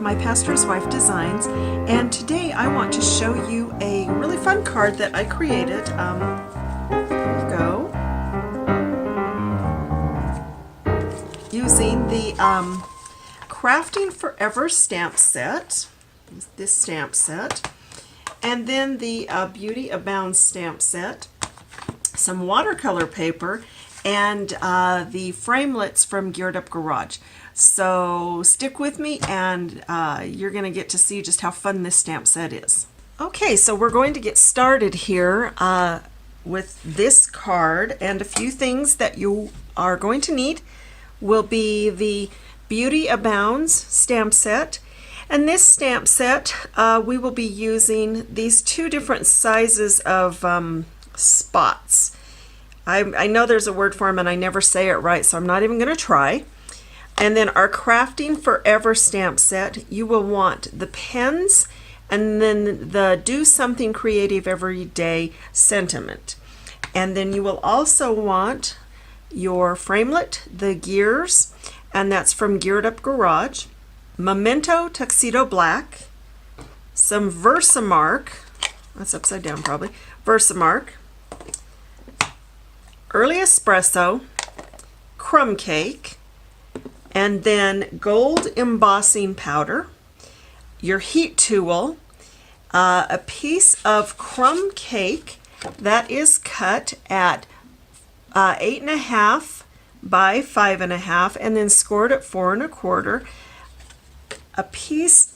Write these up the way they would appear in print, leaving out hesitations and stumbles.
My Pastor's Wife Designs, and today I want to show you a really fun card that I created. There you go. Using the Crafting Forever stamp set, this stamp set, and then the Beauty Abounds stamp set, some watercolor paper, and the framelits from Geared Up Garage. So stick with me and you're going to get to see just how fun this stamp set is. Okay, so we're going to get started here with this card, and a few things that you are going to need will be the Beauty Abounds stamp set. And this stamp set, we will be using these two different sizes of spots. I know there's a word for them and I never say it right, so I'm not even going to try. And then our Crafting Forever stamp set, you will want the pens and then the Do Something Creative Every Day sentiment. And then you will also want your framelit, the gears, and that's from Geared Up Garage, Memento Tuxedo Black, some Versamark, that's upside down probably, Versamark, Early Espresso, Crumb Cake, and then gold embossing powder, your heat tool, a piece of crumb cake that is cut at 8.5 by 5.5 and then scored at 4 1/4, a piece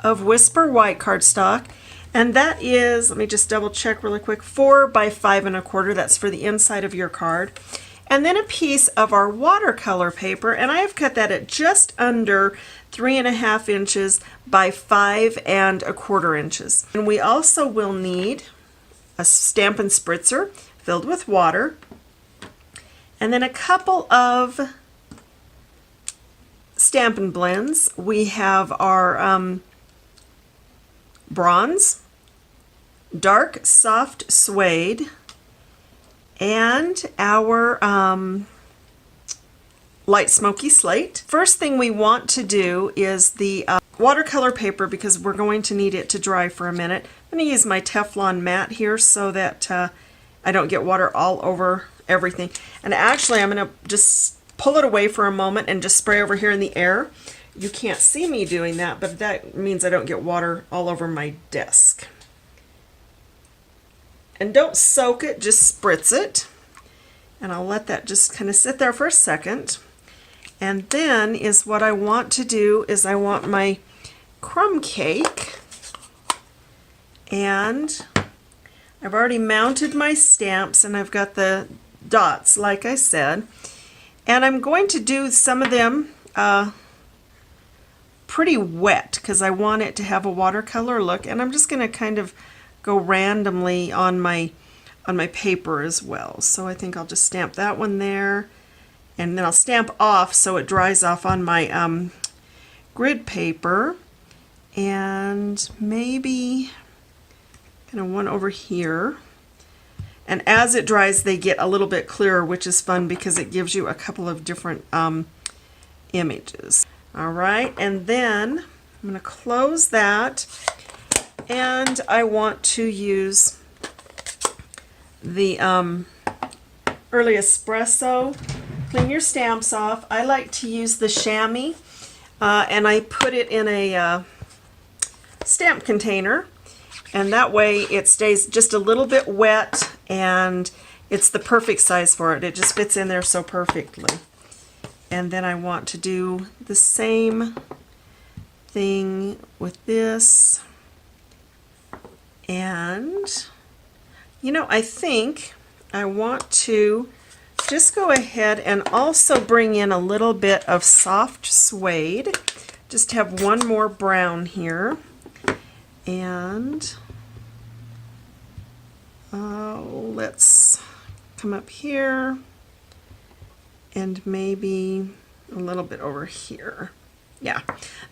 of Whisper white cardstock, and that is, let me just double check really quick, 4 by 5 1/4. That's for the inside of your card. And then a piece of our watercolor paper, and I have cut that at just under 3.5 inches by 5 1/4 inches. And we also will need a Stampin' Spritzer filled with water, and then a couple of Stampin' Blends. We have our bronze, dark soft suede, and our light smoky slate. First thing we want to do is the watercolor paper, because we're going to need it to dry for a minute. I'm going to use my Teflon mat here so that I don't get water all over everything. And actually I'm going to just pull it away for a moment and just spray over here in the air. You can't see me doing that, but that means I don't get water all over my desk. And don't soak it, just spritz it. And I'll let that just kind of sit there for a second. And then is what I want to do is I want my crumb cake. And I've already mounted my stamps and I've got the dots like I said. And I'm going to do some of them pretty wet because I want it to have a watercolor look. And I'm just going to kind of go randomly on my paper as well. So I think I'll just stamp that one there, and then I'll stamp off so it dries off on my grid paper, and maybe kind of one over here. And as it dries they get a little bit clearer, which is fun because it gives you a couple of different images. Alright, and then I'm going to close that. And I want to use the Early Espresso. Clean your stamps off. I like to use the chamois, and I put it in a stamp container, and that way it stays just a little bit wet, and it's the perfect size for it. It just fits in there so perfectly. And then I want to do the same thing with this. And, you know, I think I want to just go ahead and also bring in a little bit of soft suede. Just have one more brown here. And let's come up here and maybe a little bit over here. Yeah,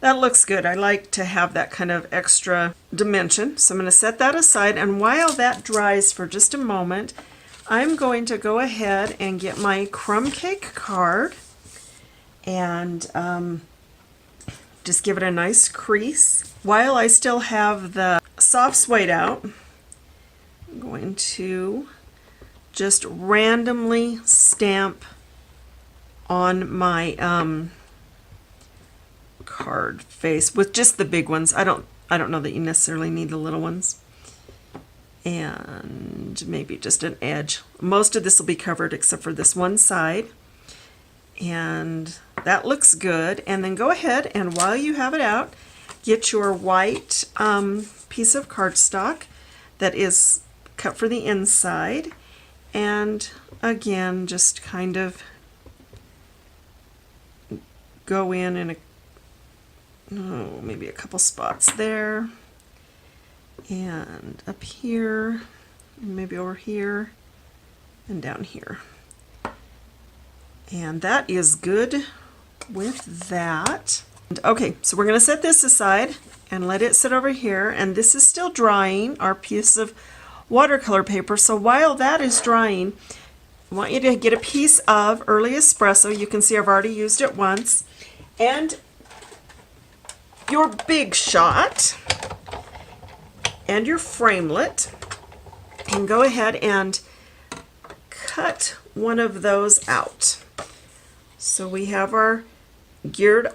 that looks good. I like to have that kind of extra dimension. So I'm going to set that aside, and while that dries for just a moment, I'm going to go ahead and get my crumb cake card and just give it a nice crease. While I still have the soft suede out, I'm going to just randomly stamp on my card face with just the big ones. I don't know that you necessarily need the little ones. And maybe just an edge. Most of this will be covered except for this one side. And that looks good. And then go ahead and while you have it out, get your white piece of cardstock that is cut for the inside. And again, just kind of go in maybe a couple spots there. And up here, and maybe over here, and down here. And that is good with that. Okay, so we're going to set this aside and let it sit over here. And this is still drying, our piece of watercolor paper. So while that is drying, I want you to get a piece of Early Espresso. You can see I've already used it once. And your Big Shot and your framelit, and go ahead and cut one of those out. So we have our Geared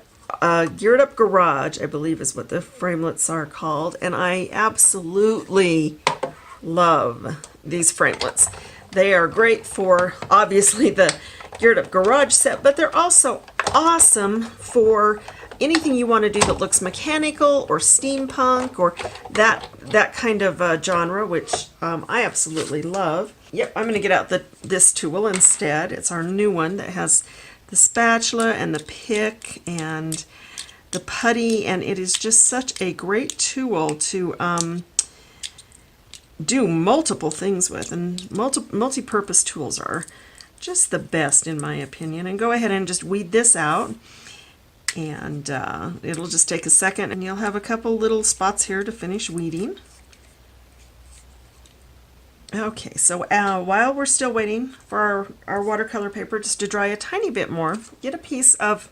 Up Garage, I believe is what the framelits are called, and I absolutely love these framelits. They are great for obviously the Geared Up Garage set, but they're also awesome for anything you want to do that looks mechanical or steampunk or that kind of genre, which I absolutely love. Yep, I'm going to get out this tool instead. It's our new one that has the spatula and the pick and the putty, and it is just such a great tool to do multiple things with, and multi-purpose tools are just the best in my opinion. And go ahead and just weed this out. And it'll just take a second and you'll have a couple little spots here to finish weeding. Okay, so while we're still waiting for our watercolor paper just to dry a tiny bit more, get a piece of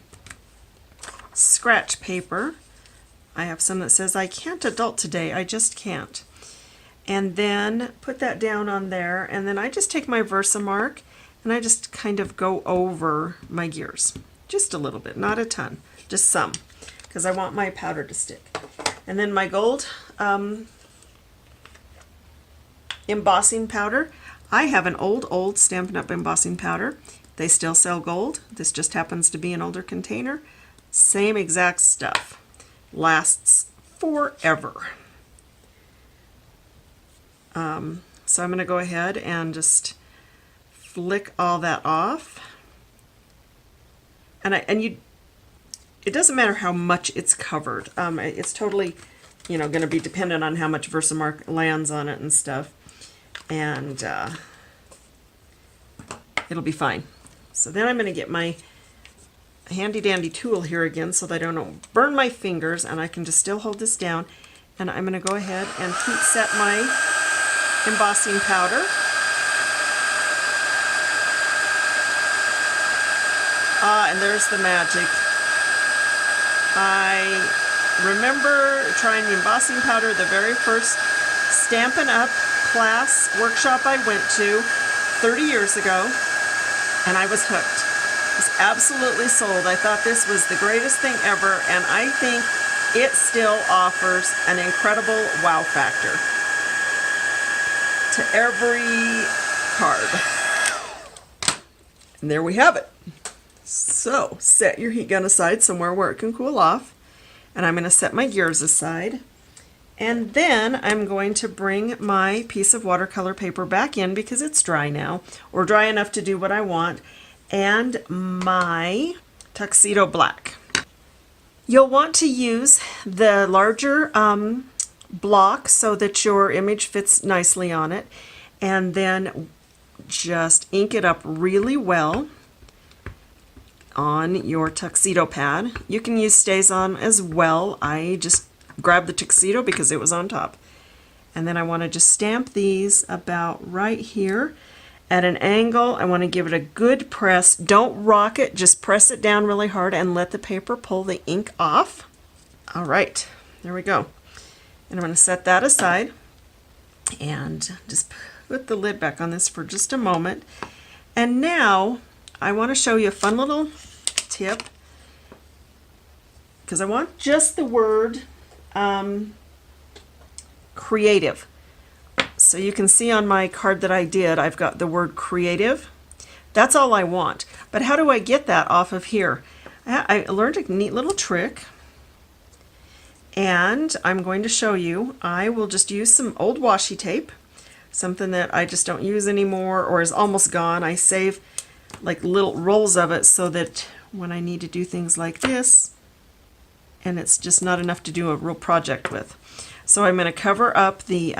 scratch paper. I have some that says, I can't adult today, I just can't. And then put that down on there, and then I just take my Versamark and I just kind of go over my gears. Just a little bit, not a ton, just some, because I want my powder to stick. And then my gold embossing powder. I have an old Stampin' Up! Embossing powder. They still sell gold. This just happens to be an older container. Same exact stuff. Lasts forever. So I'm going to go ahead and just flick all that off. It doesn't matter how much it's covered. It's totally, going to be dependent on how much Versamark lands on it and stuff. And it'll be fine. So then I'm going to get my handy dandy tool here again so that I don't burn my fingers, and I can just still hold this down. And I'm going to go ahead and heat set my embossing powder. And there's the magic. I remember trying the embossing powder the very first Stampin' Up! Class workshop I went to 30 years ago, and I was hooked. I was absolutely sold. I thought this was the greatest thing ever, and I think it still offers an incredible wow factor to every card. And there we have it. So set your heat gun aside somewhere where it can cool off, and I'm going to set my gears aside, and then I'm going to bring my piece of watercolor paper back in because it's dry now, or dry enough to do what I want, and my Tuxedo Black. You'll want to use the larger block so that your image fits nicely on it, and then just ink it up really well on your tuxedo pad. You can use StazOn as well. I just grabbed the tuxedo because it was on top. And then I want to just stamp these about right here at an angle. I want to give it a good press. Don't rock it, just press it down really hard and let the paper pull the ink off. All right, there we go. And I'm going to set that aside and just put the lid back on this for just a moment. And now I want to show you a fun little tip, because I want just the word creative. So you can see on my card that I did, I've got the word creative. That's all I want. But how do I get that off of here? I learned a neat little trick, and I'm going to show you. I will just use some old washi tape, something that I just don't use anymore or is almost gone. I save like little rolls of it so that when I need to do things like this, and it's just not enough to do a real project with. So I'm going to cover up the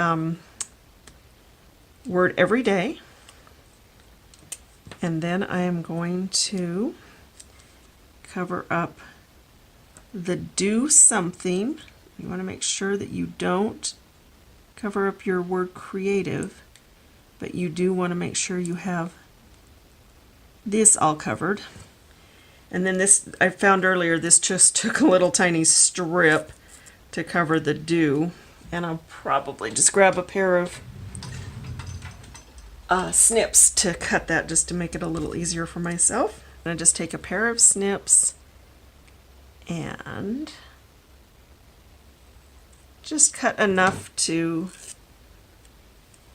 word every day, and then I am going to cover up the do something. You want to make sure that you don't cover up your word creative, but you do want to make sure you have this all covered. And then this, I found earlier, this just took a little tiny strip to cover the do, and I'll probably just grab a pair of snips to cut that, just to make it a little easier for myself. And I just take a pair of snips and just cut enough to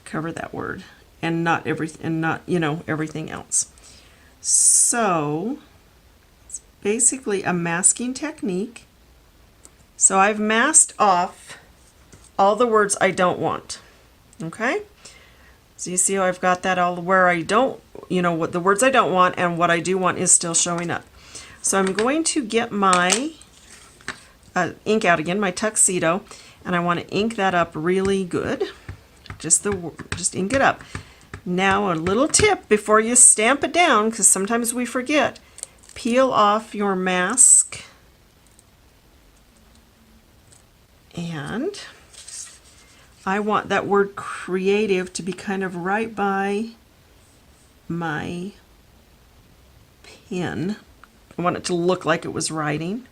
cover that word, and not everything else. So it's basically a masking technique. So I've masked off all the words I don't want. Okay? So you see how I've got that all where I don't, what the words I don't want and what I do want is still showing up. So I'm going to get my ink out again, my tuxedo, and I want to ink that up really good. Just ink it up. Now a little tip before you stamp it down, because sometimes we forget, peel off your mask, and I want that word creative to be kind of right by my pen. I want it to look like it was writing.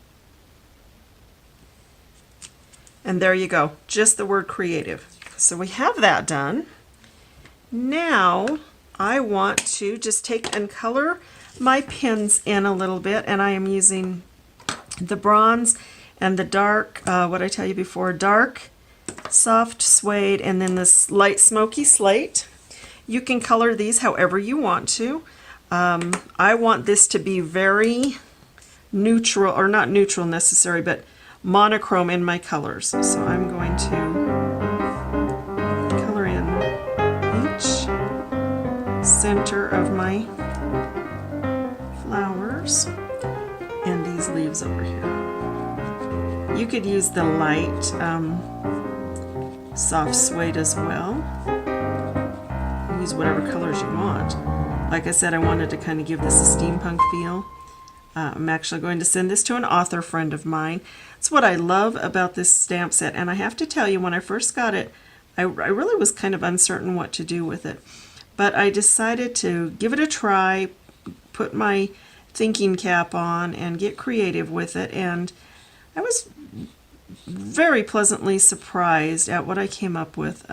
And there you go, just the word creative. So we have that done. Now I want to just take and color my pens in a little bit, and I am using the bronze and the dark, what I tell you before, dark soft suede, and then this light smoky slate. You can color these however you want to. I want this to be very neutral, or not neutral necessary, but monochrome in my colors. So I'm going to color in each center of my flowers and these leaves over here. You could use the light soft suede as well. Use whatever colors you want. Like I said, I wanted to kind of give this a steampunk feel. I'm actually going to send this to an author friend of mine. It's what I love about this stamp set, and I have to tell you, when I first got it, I really was kind of uncertain what to do with it. But I decided to give it a try, put my thinking cap on, and get creative with it, and I was very pleasantly surprised at what I came up with.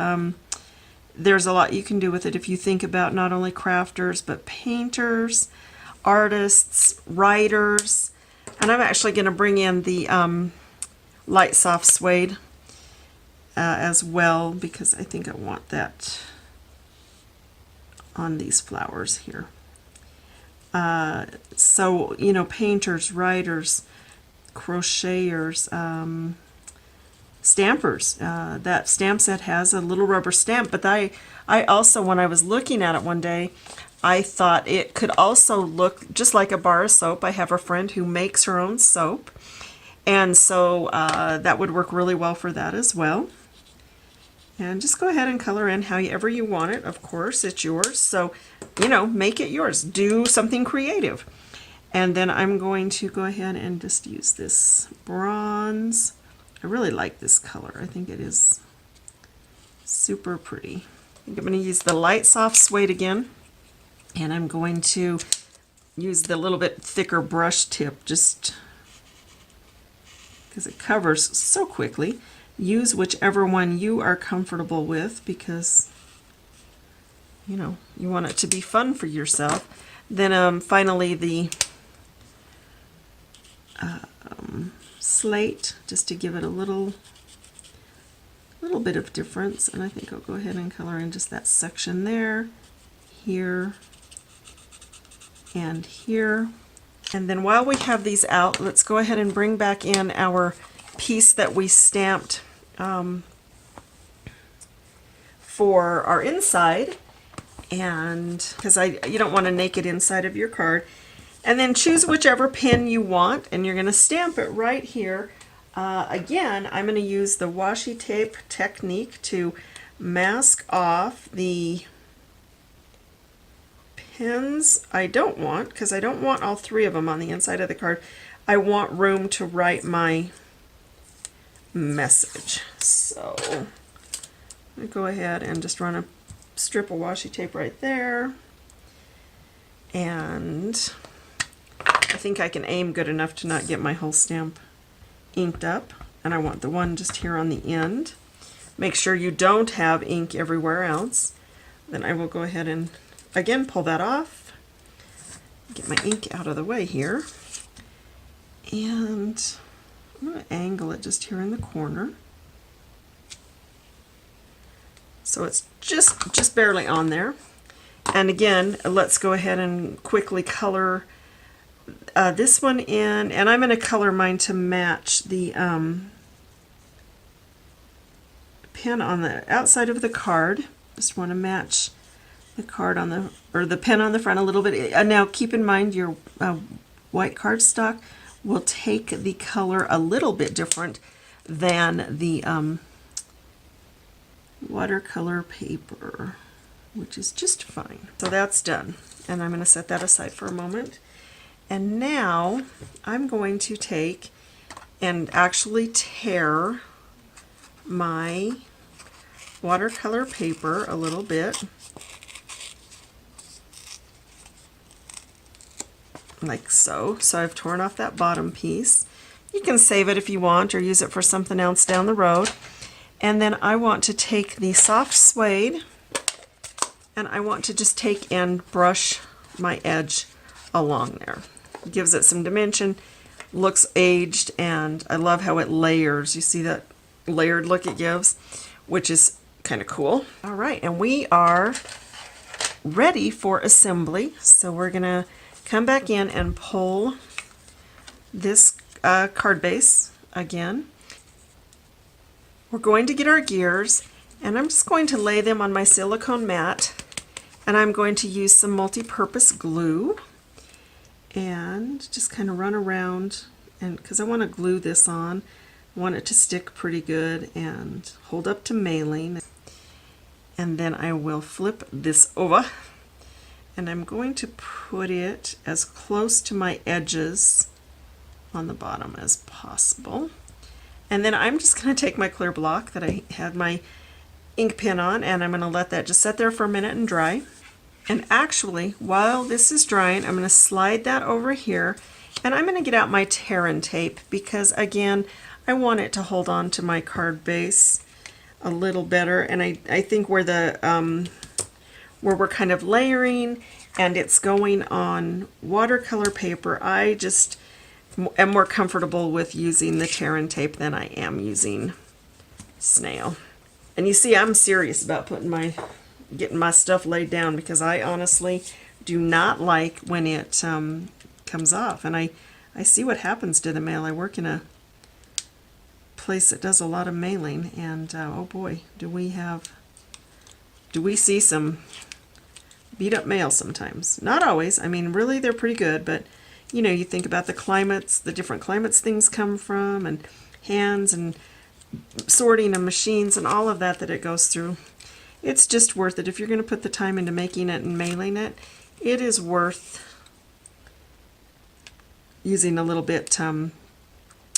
There's a lot you can do with it if you think about not only crafters, but painters, artists, writers, and I'm actually going to bring in the light soft suede as well, because I think I want that on these flowers here. So, painters, writers, crocheters, stampers. That stamp set has a little rubber stamp, but I also, when I was looking at it one day, I thought it could also look just like a bar of soap. I have a friend who makes her own soap, and so that would work really well for that as well. And just go ahead and color in however you want it. Of course, it's yours, so make it yours. Do something creative. And then I'm going to go ahead and just use this bronze. I really like this color. I think it is super pretty. I think I'm going to use the light soft suede again, and I'm going to use the little bit thicker brush tip, just because it covers so quickly. Use whichever one you are comfortable with because, you know, you want it to be fun for yourself. Then finally the slate, just to give it a little bit of difference. And I think I'll go ahead and color in just that section there, here, and here. And then while we have these out, let's go ahead and bring back in our piece that we stamped for our inside, and because you don't want a naked inside of your card. And then choose whichever pin you want, and you're going to stamp it right here. Again, I'm going to use the washi tape technique to mask off the pins I don't want, because I don't want all 3 of them on the inside of the card. I want room to write my message. So I'm going to go ahead and just run a strip of washi tape right there. And I think I can aim good enough to not get my whole stamp inked up. And I want the one just here on the end. Make sure you don't have ink everywhere else. Then I will go ahead and again pull that off. Get my ink out of the way here. And I'm going to angle it just here in the corner. So it's just barely on there. And again, let's go ahead and quickly color this one in, and I'm going to color mine to match the pin on the outside of the card. Just want to match the card on the, or the pin on the front a little bit. Now keep in mind your white cardstock will take the color a little bit different than the watercolor paper, which is just fine. So that's done, and I'm going to set that aside for a moment. And now I'm going to take and actually tear my watercolor paper a little bit, like so. So I've torn off that bottom piece. You can save it if you want or use it for something else down the road. And then I want to take the soft suede and I want to just take and brush my edge along there. It gives it some dimension, looks aged, and I love how it layers. You see that layered look it gives, which is kind of cool. All right, and we are ready for assembly. So we're gonna come back in and pull this card base again. We're going to get our gears, and I'm just going to lay them on my silicone mat, and I'm going to use some multi-purpose glue and just kind of run around, and because I want to glue this on, I want it to stick pretty good and hold up to mailing. And then I will flip this over, and I'm going to put it as close to my edges on the bottom as possible. And then I'm just going to take my clear block that I had my ink pen on, and I'm going to let that just sit there for a minute and dry. And actually, while this is drying, I'm going to slide that over here, and I'm going to get out my Terran tape because, again, I want it to hold on to my card base a little better. And I think where the where we're kind of layering and it's going on watercolor paper, I just am more comfortable with using the Terran tape than I am using snail. And you see, I'm serious about getting my stuff laid down because I honestly do not like when it comes off. And I see what happens to the mail. I work in a place that does a lot of mailing, and oh boy, do we see some beat up mail sometimes. Not always. I mean, really, they're pretty good, but you know, you think about the climates, the different climates things come from, and hands and sorting and machines and all of that it goes through. It's just worth it. If you're going to put the time into making it and mailing it, it is worth using a little bit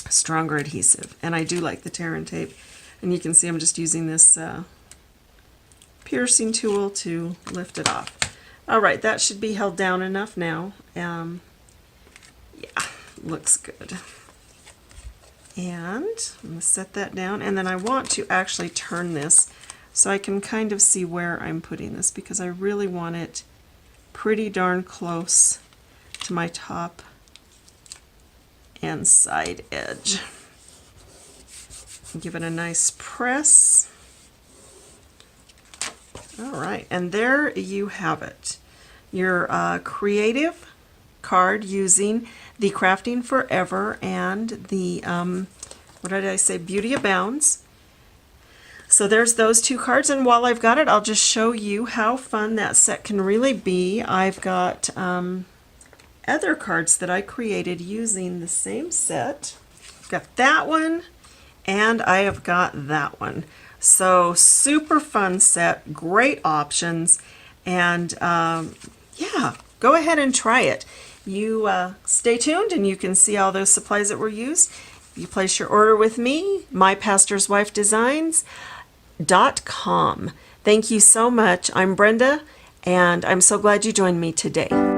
stronger adhesive. And I do like the Terran tape. And you can see I'm just using this piercing tool to lift it off. All right, that should be held down enough now. Yeah, looks good. And I'm going to set that down, and then I want to actually turn this so I can kind of see where I'm putting this, because I really want it pretty darn close to my top and side edge. Give it a nice press. All right, and there you have it. Your creative card using the Crafting Forever and the, what did I say, Beauty Abounds. So there's those two cards, and while I've got it, I'll just show you how fun that set can really be. I've got other cards that I created using the same set. I've got that one, and I have got that one. So super fun set, great options, and yeah, go ahead and try it. You stay tuned and you can see all those supplies that were used. You place your order with me, mypastorswifedesigns.com. Thank you so much. I'm Brenda, and I'm so glad you joined me today.